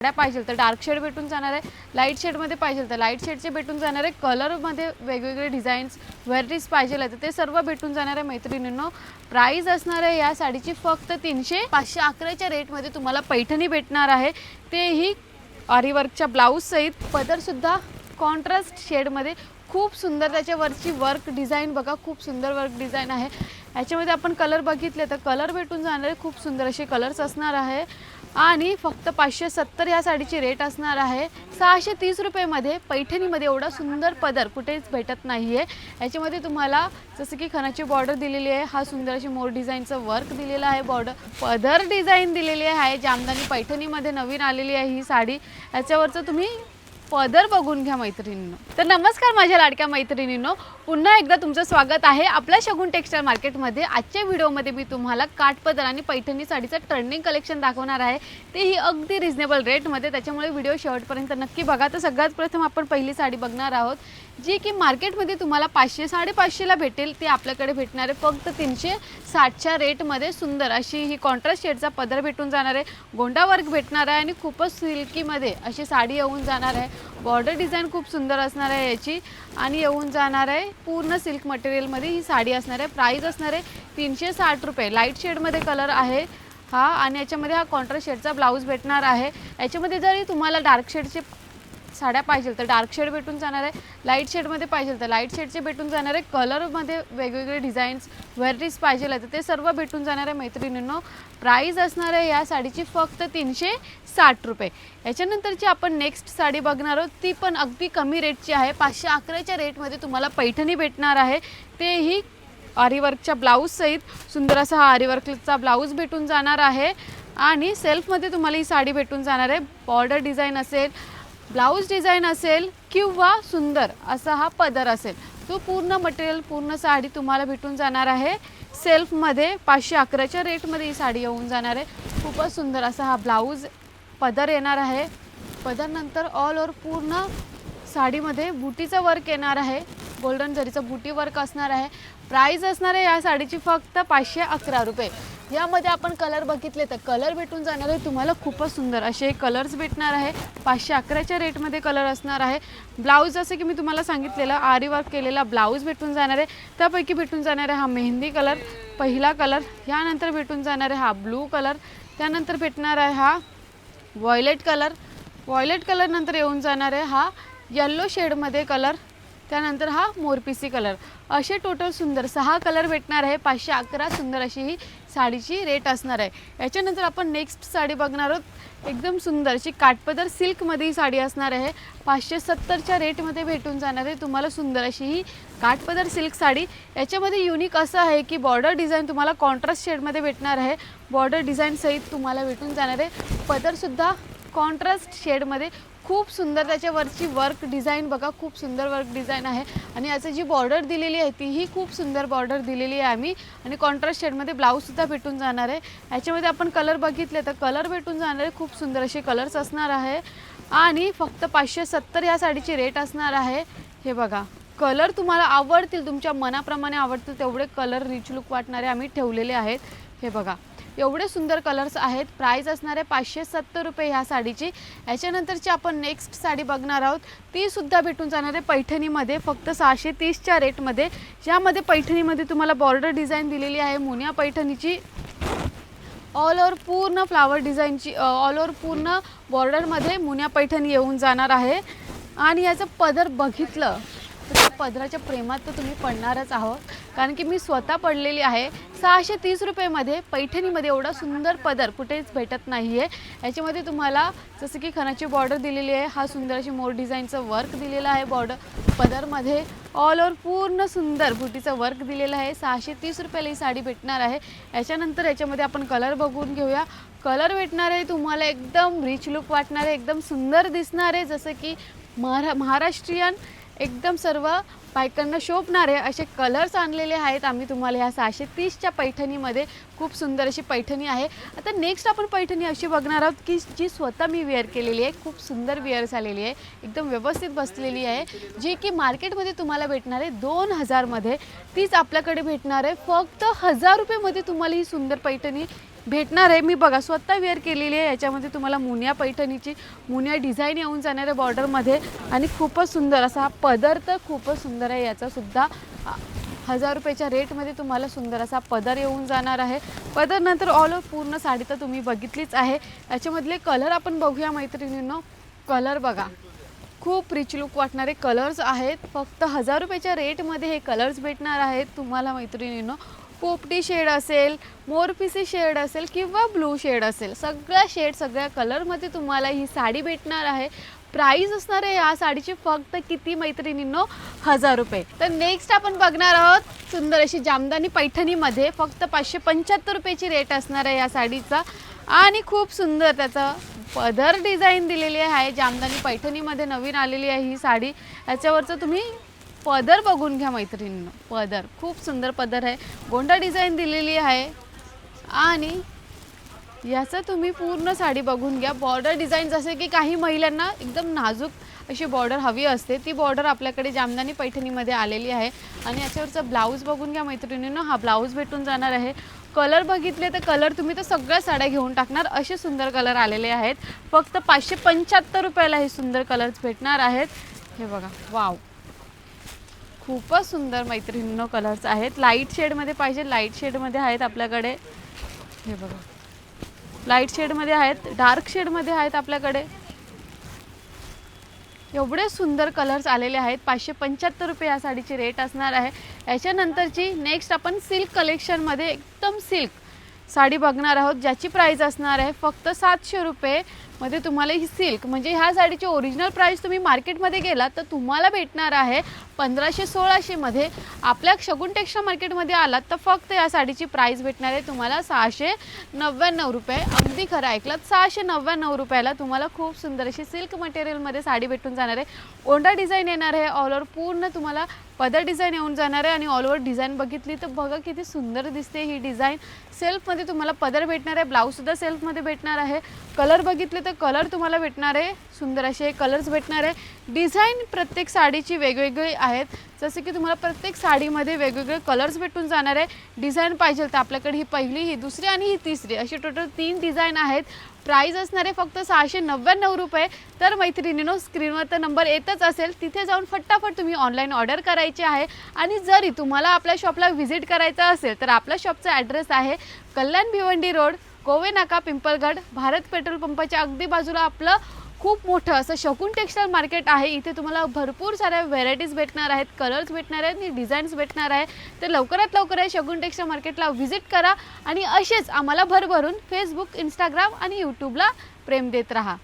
साड्या पाहिजे तर डार्क शेड भेटून जाणार आहे, लाईट शेडमध्ये पाहिजे तर लाईट शेडचे भेटून जाणार आहे, कलरमध्ये वेगवेगळे डिझाईन्स व्हरायटीज पाहिजे तर ते सर्व भेटून जाणार आहे मैत्रिणींनो। प्राइस असणार आहे या साडीची फक्त 300 511च्या रेटमध्ये तुम्हाला पैठणी भेटणार आहे, तेही आरी वर्कच्या ब्लाऊज सहित। पदर सुद्धा कॉन्ट्रास्ट शेडमध्ये खूप सुंदर, त्याच्यावरची वर्क डिझाईन बघा, खूप सुंदर वर्क डिझाईन आहे। याच्यामध्ये आपण कलर बघितले तर कलर भेटून जाणार आहे, खूप सुंदर असे कलर्स असणार आहे आणि फक्त 570 या साडीची रेट असणार आहे। 630 रुपयामध्ये पैठणीमध्ये एवढा सुंदर पदर कुठेच भेटत नाही आहे। याच्यामध्ये तुम्हाला जसं की खणाची बॉर्डर दिलेली आहे, हा सुंदर अशी मोर डिझाईनचं वर्क दिलेलं आहे, बॉर्डर पदर डिझाईन दिलेली आहे। जामदानी पैठणीमध्ये नवीन आलेली आहे ही साडी, याच्यावरचं तुम्ही पदर बघून घ्या मैत्रिणींनो। तर नमस्कार माझ्या लाडक्या मैत्रिणींनो, पुन्हा एकदा तुमचं स्वागत आहे आपल्या शगुन टेक्सटाईल मार्केटमध्ये। आजच्या व्हिडिओमध्ये मी तुम्हाला काठपदर आणि पैठणी साडीचं ट्रेंडिंग कलेक्शन दाखवणार आहे, तेही अगदी रिजनेबल रेटमध्ये, त्याच्यामुळे व्हिडिओ शेवटपर्यंत नक्की बघा। तर सगळ्यात प्रथम आपण पहिली साडी बघणार आहोत, जी की मार्केटमध्ये तुम्हाला 500 550ला भेटेल, ती आपल्याकडे भेटणार आहे फक्त 360च्या रेटमध्ये। सुंदर अशी ही कॉन्ट्रास्ट शेडचा पदर भेटून जाणार आहे, गोंडा वर्क भेटणार आहे आणि खूपच सिल्कीमध्ये अशी साडी येऊन जाणार आहे। बॉर्डर डिझाईन खूप सुंदर असणार आहे याची आणि येऊन जाणार आहे पूर्ण सिल्क मटेरियलमध्ये ही साडी असणार आहे। प्राइस असणार आहे 360 रुपये। लाईट शेडमध्ये कलर आहे हा आणि याच्यामध्ये हा कॉन्ट्रास्ट शेडचा ब्लाऊज भेटणार आहे। याच्यामध्ये जरी तुम्हाला डार्क शेडचे साड्या पाहिजे तर डार्क शेड भेटून जाणार आहे, लाईट शेडमध्ये पाहिजे तर लाईट शेडचे भेटून जाणार आहे, कलरमध्ये वेगवेगळे डिझाईन्स व्हरायटीज पाहिजे तर ते सर्व भेटून जाणार आहे मैत्रिणींनो। प्राइस असणार आहे या साडीची फक्त 360 रुपये। याच्यानंतरची आपण नेक्स्ट साडी बघणार आहोत, ती पण अगदी कमी रेटची आहे, 511च्या रेटमध्ये तुम्हाला पैठणी भेटणार आहे, तेही आरी वर्कच्या ब्लाऊज सहित। सुंदर असा हा आरी वर्कचा ब्लाऊज भेटून जाणार आहे आणि सेल्फमध्ये तुम्हाला ही साडी भेटून जाणार आहे। बॉर्डर डिझाईन असेल, ब्लाऊज डिझाईन असेल किंवा सुंदर असा हा पदर असेल, तो पूर्ण मटेरियल पूर्ण साडी तुम्हाला भेटून जाणार आहे सेल्फमध्ये। 511च्या रेटमध्ये ही साडी येऊन जाणार आहे। खूपच सुंदर असा हा ब्लाऊज पदर येणार आहे, पदर नंतर ऑल ओव्हर पूर्ण साडीमध्ये बुटीचं वर्क येणार आहे, गोल्डन जरीचं बुटी वर्क असणार आहे। प्राइस असणार आहे या साडीची फक्त 511 रुपये। यामध्ये आपण कलर बघितले तर कलर भेटून जाणार आहे तुम्हाला खूपच सुंदर असे कलर्स भेटणार आहे, 511च्या रेटमध्ये कलर असणार आहे। ब्लाऊज जसे की मी तुम्हाला सांगितलेलं आरी वर्क केलेला ब्लाऊज भेटून जाणार आहे, त्यापैकी भेटून जाणार आहे हा मेहंदी कलर पहिला कलर, यानंतर भेटून जाणार आहे हा ब्लू कलर, त्यानंतर भेटणार आहे हा व्हायलेट कलर, व्हायलेट कलर नंतर येऊन जाणार आहे हा येलो शेडमध्ये कलर, त्यानंतर हा मोरपिसी कलर। असे टोटल सुंदर 6 कलर भेटणार आहे। 511 सुंदर अशी ही साडीची रेट असणार आहे। याच्यानंतर आपण नेक्स्ट साडी बघणार आहोत, एकदम सुंदर अशी काठपदर सिल्कमध्ये ही साडी असणार आहे, 570च्या रेटमध्ये भेटून जाणार आहे तुम्हाला सुंदर अशी ही काठपदर सिल्क साडी। याच्यामध्ये युनिक असं आहे की बॉर्डर डिझाईन तुम्हाला कॉन्ट्रास्ट शेडमध्ये भेटणार आहे, बॉर्डर डिझाईन सहित तुम्हाला भेटून जाणार आहे। पदरसुद्धा कॉन्ट्रास्ट शेडमध्ये खूप सुंदर, त्याच्यावरची वर्क डिझाईन बघा, खूप सुंदर वर्क डिझाईन आहे आणि याची जी बॉर्डर दिलेली आहे तीही खूप सुंदर बॉर्डर दिलेली आहे आम्ही आणि कॉन्ट्रास्ट शेडमध्ये ब्लाऊजसुद्धा भेटून जाणार आहे। याच्यामध्ये आपण कलर बघितले तर कलर भेटून जाणार आहे, खूप सुंदर असे कलर्स असणार आहे आणि फक्त 570 या साडीची रेट असणार आहे। हे बघा, कलर तुम्हाला आवडतील, तुमच्या मनाप्रमाणे आवडतील तेवढे कलर रिच लुक वाटणारे आम्ही ठेवलेले आहेत। हे बघा एवढे सुंदर कलर्स आहेत। प्राइस असणार आहे 570 रुपये ह्या साडीची। याच्यानंतरची आपण नेक्स्ट साडी बघणार आहोत, ती सुद्धा भेटून जाणार आहे पैठणीमध्ये फक्त 630च्या रेटमध्ये। यामध्ये पैठणीमध्ये तुम्हाला बॉर्डर डिझाईन दिलेली आहे मुनिया पैठणीची, ऑल ओव्हर पूर्ण फ्लावर डिझाईनची, ऑल ओव्हर पूर्ण बॉर्डरमध्ये मुनिया पैठणी येऊन जाणार आहे आणि याचं पदर बघितलं तर पदराच्या प्रेमात तर तुम्ही पडणारच आहोत, कारण की मी स्वतः पडलेली आहे। 630 रुपयामध्ये पैठणीमध्ये एवढा सुंदर पदर कुठेच भेटत नाही आहे। याच्यामध्ये तुम्हाला जसं की खणाची बॉर्डर दिलेली आहे, हा सुंदर अशी मोर डिझाईनचं वर्क दिलेलं आहे, बॉर्डर पदरमध्ये ऑल ओव्हर पूर्ण सुंदर बुटीचं वर्क दिलेलं आहे। 630 रुपयाला ही साडी भेटणार आहे। याच्यानंतर याच्यामध्ये आपण कलर बघून घेऊया। कलर भेटणार आहे तुम्हाला एकदम रिच लुक वाटणार आहे, एकदम सुंदर दिसणार आहे, जसं की महाराष्ट्रीयन एकदम सर्व बायकांना शोभणारे असे कलर्स आणलेले आहेत आम्ही तुम्हाला ह्या 630च्या पैठणीमध्ये। खूप सुंदर अशी पैठणी आहे। आता नेक्स्ट आपण पैठणी अशी बघणार आहोत की जी स्वतः मी वेअर केलेली आहे, खूप सुंदर वेअर झालेली आहे, एकदम व्यवस्थित बसलेली आहे, जी की मार्केटमध्ये तुम्हाला भेटणार आहे 2000मध्ये, तीच आपल्याकडे भेटणार आहे फक्त 1000 रुपयामध्ये। तुम्हाला ही सुंदर पैठणी भेटणार आहे. मी बघा स्वतः वेअर केलेली आहे. याच्यामध्ये तुम्हाला मुनिया पैठणीची मुनिया डिझाईन येऊन जाणार आहे बॉर्डरमध्ये आणि खूपच सुंदर असा हा पदर तर खूपच सुंदर आहे. याचा सुद्धा 1000 रुपयाच्या रेटमध्ये तुम्हाला सुंदर असा पदर येऊन जाणार आहे. पदर नंतर ऑल ओव्हर पूर्ण साडी तर तुम्ही बघितलीच आहे. याच्यामधले कलर आपण बघूया मैत्रिणींनो. कलर बघा खूप रिच लुक वाटणारे कलर्स आहेत. फक्त 1000 रुपयाच्या रेटमध्ये हे कलर्स भेटणार आहेत तुम्हाला मैत्रिणींनो. पोपटी शेड असेल, मोरपिसी शेड असेल किंवा ब्लू शेड असेल, सगळ्या शेड सगळ्या कलरमध्ये तुम्हाला ही साडी भेटणार आहे. प्राइस असणार आहे या साडीची फक्त किती मैत्रिणींनो 1000 रुपये. तर नेक्स्ट आपण बघणार आहोत सुंदर अशी जामदानी पैठणीमध्ये फक्त 575 रुपयाची रेट असणार आहे या साडीचा आणि खूप सुंदर त्याचा पदर डिझाईन दिलेली आहे. जामदानी पैठणीमध्ये नवीन आलेली आहे ही साडी. याच्यावरचं तुम्ही पदर बघून घ्या मैत्रिणींनो. पदर खूप सुंदर पदर आहे. गोंडा डिझाईन दिलेली आहे आणि याचं तुम्ही पूर्ण साडी बघून घ्या. बॉर्डर डिझाईन जसे की काही महिलांना एकदम नाजूक अशी बॉर्डर हवी असते ती बॉर्डर आपल्याकडे जामदानी पैठणीमध्ये आलेली आहे. आणि याच्यावरचा ब्लाऊज बघून घ्या मैत्रिणींनो. हा ब्लाऊज भेटून जाणार आहे. कलर बघितले तर कलर तुम्ही तर सगळ्या साड्या घेऊन टाकणार असे सुंदर कलर आलेले आहेत. फक्त 575 रुपयाला हे सुंदर कलर्स भेटणार आहेत. हे बघा वाव खूपच सुंदर मैत्रिणींनो कलर्स आहेत. लाईट शेडमध्ये पाहिजे लाईट शेडमध्ये आहेत आपल्याकडे. हे बघा लाईट शेडमध्ये आहेत, डार्क शेडमध्ये आहेत आपल्याकडे. एवढे सुंदर कलर्स आलेले आहेत. 575 रुपये या साडीची रेट असणार आहे. याच्यानंतरची नेक्स्ट आपण सिल्क कलेक्शनमध्ये एकदम सिल्क साडी बघणार आहोत ज्याची प्राइस असणार आहे फक्त 700 रुपये मध्ये. तुम्हाला ही सिल्क म्हणजे ह्या साडीची ओरिजिनल प्राइस तुम्ही मार्केटमध्ये गेला तर तुम्हाला भेटणार आहे 1500-1600 मध्ये. आपल्या शगुन टेक्स्टाईल मार्केटमध्ये आलात तर फक्त या साडीची प्राइस भेटणार आहे तुम्हाला 699 रुपये. अगदी खरं ऐकलात 699 रुपयाला तुम्हाला खूप सुंदर अशी सिल्क मटेरियलमध्ये साडी भेटून जाणार आहे. गोंडा डिझाईन येणार आहे. ऑल ओव्हर पूर्ण तुम्हाला पदर डिझाईन येऊन जाणार आहे आणि ऑल ओव्हर डिझाईन बघितली तर बघा किती सुंदर दिसते ही डिझाईन. सेल्फमध्ये तुम्हाला पदर भेटणार आहे. ब्लाऊजसुद्धा सेल्फमध्ये भेटणार आहे. कलर बघितले तर कलर तुम्हाला भेटणार आहे. सुंदर असे कलर्स भेटणार आहे. डिझाईन प्रत्येक साडीची वेगवेगळी आहेत. जसे की तुम्हाला प्रत्येक साडीमध्ये वेगवेगळे कलर्स भेटून जाणार आहे. डिझाईन पाहिजे तर आपल्याकडे ही पहिली, ही दुसरी आणि ही तिसरी अशी टोटल 3 डिझाईन आहेत. प्राइस असणार आहे फक्त 699 रुपये. तर मैत्रिणींनो स्क्रीनवर तर नंबर येतच असेल तिथे जाऊन फटाफट तुम्ही ऑनलाईन ऑर्डर करायची आहे. आणि जरी तुम्हाला आपल्या शॉपला व्हिजिट करायचं असेल तर आपल्या शॉपचा ॲड्रेस आहे कल्याण भिवंडी रोड, कोवे नाका, पिंपळगड. भारत पेट्रोल पंपाच्या अगदी बाजूला आपलं खूप मोठं असं शगुन टेक्स्टाईल मार्केट आहे. इथे तुम्हाला भरपूर साऱ्या व्हेरायटीज भेटणार आहेत, कलर्स भेटणार आहेत आणि डिझाईन्स भेटणार आहे. तर लवकरात लवकर आहे शगुन टेक्स्टाईल मार्केटला व्हिजिट करा आणि असेच आम्हाला भरभरून फेसबुक, इंस्टाग्राम आणि यूट्यूबला प्रेम देत राहा.